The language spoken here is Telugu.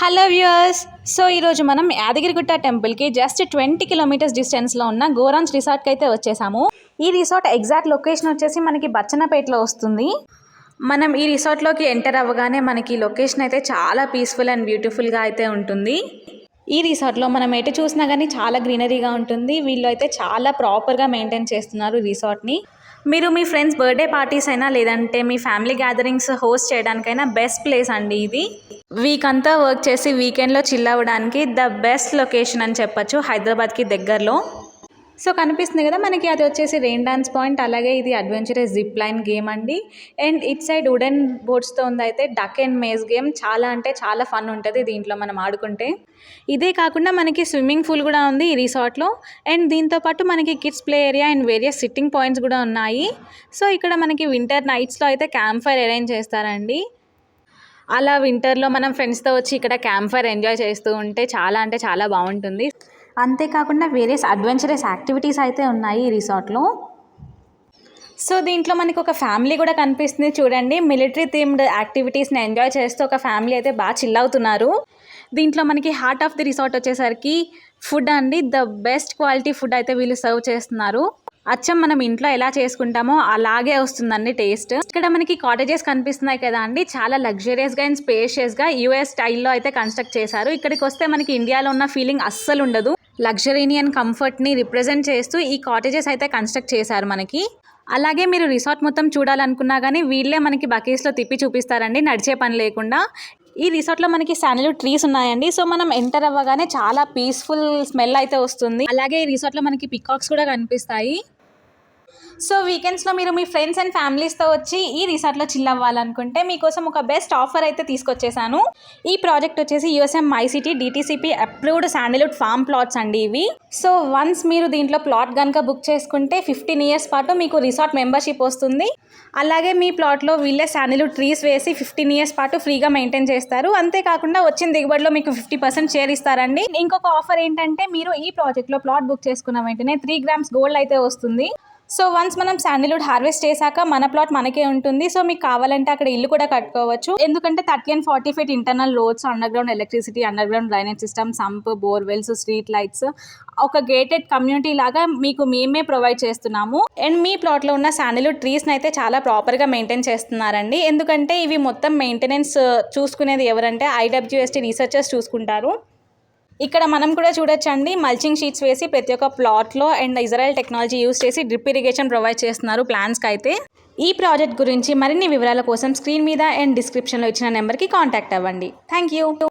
Hello viewers. సో ఈరోజు మనం యాదగిరిగుట్ట టెంపుల్కి జస్ట్ 20 కిలోమీటర్స్ డిస్టెన్స్లో ఉన్న గోరాన్స్ రిసార్ట్కి అయితే వచ్చేసాము. ఈ రిసార్ట్ ఎగ్జాక్ట్ లొకేషన్ వచ్చేసి మనకి బచ్చన్నపేటలో వస్తుంది. మనం ఈ రిసార్ట్లోకి ఎంటర్ అవ్వగానే మనకి లొకేషన్ అయితే చాలా పీస్ఫుల్ అండ్ బ్యూటిఫుల్గా అయితే ఉంటుంది. ఈ రిసార్ట్లో మనం ఎటు చూసినా కానీ చాలా గ్రీనరీగా ఉంటుంది. వీళ్ళు అయితే చాలా ప్రాపర్గా మెయింటైన్ చేస్తున్నారు రిసార్ట్ని. మీరు మీ ఫ్రెండ్స్ బర్త్డే పార్టీస్ అయినా లేదంటే మీ ఫ్యామిలీ గ్యాదరింగ్స్ హోస్ట్ చేయడానికైనా బెస్ట్ ప్లేస్ అండి ఇది. వీక్ అంతా వర్క్ చేసి వీకెండ్లో చిల్ అవ్వడానికి ద బెస్ట్ లొకేషన్ అని చెప్పొచ్చు హైదరాబాద్కి దగ్గరలో. సో కనిపిస్తుంది కదా మనకి, అది వచ్చేసి రెయిన్ డాన్స్ పాయింట్. అలాగే ఇది అడ్వెంచరస్ జిప్ లైన్ గేమ్ అండి. అండ్ ఇట్ సైడ్ వుడెన్ బోట్స్తో ఉంది అయితే డక్ అండ్ మేజ్ గేమ్. చాలా అంటే చాలా ఫన్ ఉంటుంది దీంట్లో మనం ఆడుకుంటే. ఇదే కాకుండా మనకి స్విమ్మింగ్ పూల్ కూడా ఉంది ఈ రిసార్ట్లో. అండ్ దీంతోపాటు మనకి kids play area and various sitting points కూడా ఉన్నాయి. సో ఇక్కడ మనకి వింటర్ నైట్స్లో అయితే క్యాంప్ ఫైర్ అరేంజ్ చేస్తారండి. అలా వింటర్లో మనం ఫ్రెండ్స్తో వచ్చి ఇక్కడ క్యాంప్ ఫైర్ ఎంజాయ్ చేస్తూ ఉంటే చాలా అంటే చాలా బాగుంటుంది. అంతేకాకుండా వేరియస్ అడ్వెంచరస్ యాక్టివిటీస్ అయితే ఉన్నాయి ఈ రిసార్ట్లో. సో దీంట్లో మనకి ఒక ఫ్యామిలీ కూడా కనిపిస్తుంది చూడండి. మిలిటరీ థీమ్డ్ యాక్టివిటీస్ని ఎంజాయ్ చేస్తూ ఒక ఫ్యామిలీ అయితే బాగా చిల్ అవుతున్నారు. దీంట్లో మనకి హార్ట్ ఆఫ్ ది రిసార్ట్ వచ్చేసరికి ఫుడ్ అండి. ద బెస్ట్ క్వాలిటీ ఫుడ్ అయితే వీళ్ళు సర్వ్ చేస్తున్నారు. అచ్చం మనం ఇంట్లో ఎలా చేసుకుంటామో అలాగే వస్తుందండి టేస్ట్. ఇక్కడ మనకి కాటేజెస్ కనిపిస్తున్నాయి కదా అండి, చాలా లగ్జరియస్గా అండ్ స్పేషియస్గా యూఎస్ స్టైల్లో అయితే కన్స్ట్రక్ట్ చేశారు. ఇక్కడికి వస్తే మనకి ఇండియాలో ఉన్న ఫీలింగ్ అస్సలు ఉండదు. లగ్జరీని అండ్ కంఫర్ట్ని రిప్రజెంట్ చేస్తూ ఈ కాటేజెస్ అయితే కన్స్ట్రక్ట్ చేశారు మనకి. అలాగే మీరు రిసార్ట్ మొత్తం చూడాలనుకున్నా కానీ వీళ్ళే మనకి బకీస్లో తిప్పి చూపిస్తారండి, నడిచే పని లేకుండా. ఈ రిసార్ట్లో మనకి శాండల్వుడ్ ట్రీస్ ఉన్నాయండి. సో మనం ఎంటర్ అవ్వగానే చాలా పీస్ఫుల్ స్మెల్ అయితే వస్తుంది. అలాగే ఈ రిసార్ట్లో మనకి పికాక్స్ కూడా కనిపిస్తాయి. సో వీకెండ్స్లో మీరు మీ ఫ్రెండ్స్ అండ్ ఫ్యామిలీస్తో వచ్చి ఈ రిసార్ట్లో చిల్ అవ్వాలనుకుంటే మీకోసం ఒక బెస్ట్ ఆఫర్ అయితే తీసుకొచ్చేసాను. ఈ ప్రాజెక్ట్ వచ్చేసి USM MyCity DTCP approved sandalwood form plots అండి ఇవి. సో వన్స్ మీరు దీంట్లో ప్లాట్ కనుక బుక్ చేసుకుంటే 15 years పాటు మీకు రిసార్ట్ మెంబర్షిప్ వస్తుంది. అలాగే మీ ప్లాట్లో వీళ్ళే శాండల్వుడ్ ట్రీస్ వేసి 15 years పాటు ఫ్రీగా మెయింటైన్ చేస్తారు. అంతేకాకుండా వచ్చిన దిగుబడిలో మీకు 50% షేర్ ఇస్తారండి. ఇంకొక ఆఫర్ ఏంటంటే మీరు ఈ ప్రాజెక్ట్లో ప్లాట్ బుక్ చేసుకున్న వెంటనే 3 grams గోల్డ్ అయితే వస్తుంది. సో వన్స్ మనం శాండల్వుడ్ హార్వెస్ట్ చేశాక మన ప్లాట్ మనకే ఉంటుంది. సో మీకు కావాలంటే అక్కడ ఇల్లు కూడా కట్టుకోవచ్చు. ఎందుకంటే 30 and 40 feet internal roads, under ground electricity, under ground drainage system, sump, borewells, street lights, ఒక గేటెడ్ కమ్యూనిటీ లాగా మీకు మేమే ప్రొవైడ్ చేస్తున్నాము. అండ్ మీ ప్లాట్లో ఉన్న శాండల్వుడ్ ట్రీస్ని అయితే చాలా ప్రాపర్గా మెయింటైన్ చేస్తున్నారండి. ఎందుకంటే ఇవి మొత్తం మెయింటెనెన్స్ చూసుకునేది ఎవరంటే IWST రీసెర్చర్స్ చూసుకుంటారు. ఇక్కడ మనం కూడా చూడొచ్చండి, మల్చింగ్ షీట్స్ వేసి ప్రతి ఒక్క ప్లాట్లో అండ్ ఇజ్రాయెల్ టెక్నాలజీ యూస్ చేసి డ్రిప్ ఇరిగేషన్ ప్రొవైడ్ చేస్తున్నారు ప్లాంట్స్కి అయితే. ఈ ప్రాజెక్ట్ గురించి మరిన్ని వివరాల కోసం స్క్రీన్ మీద అండ్ డిస్క్రిప్షన్లో ఇచ్చిన నెంబర్కి కాంటాక్ట్ అవ్వండి. Thank you.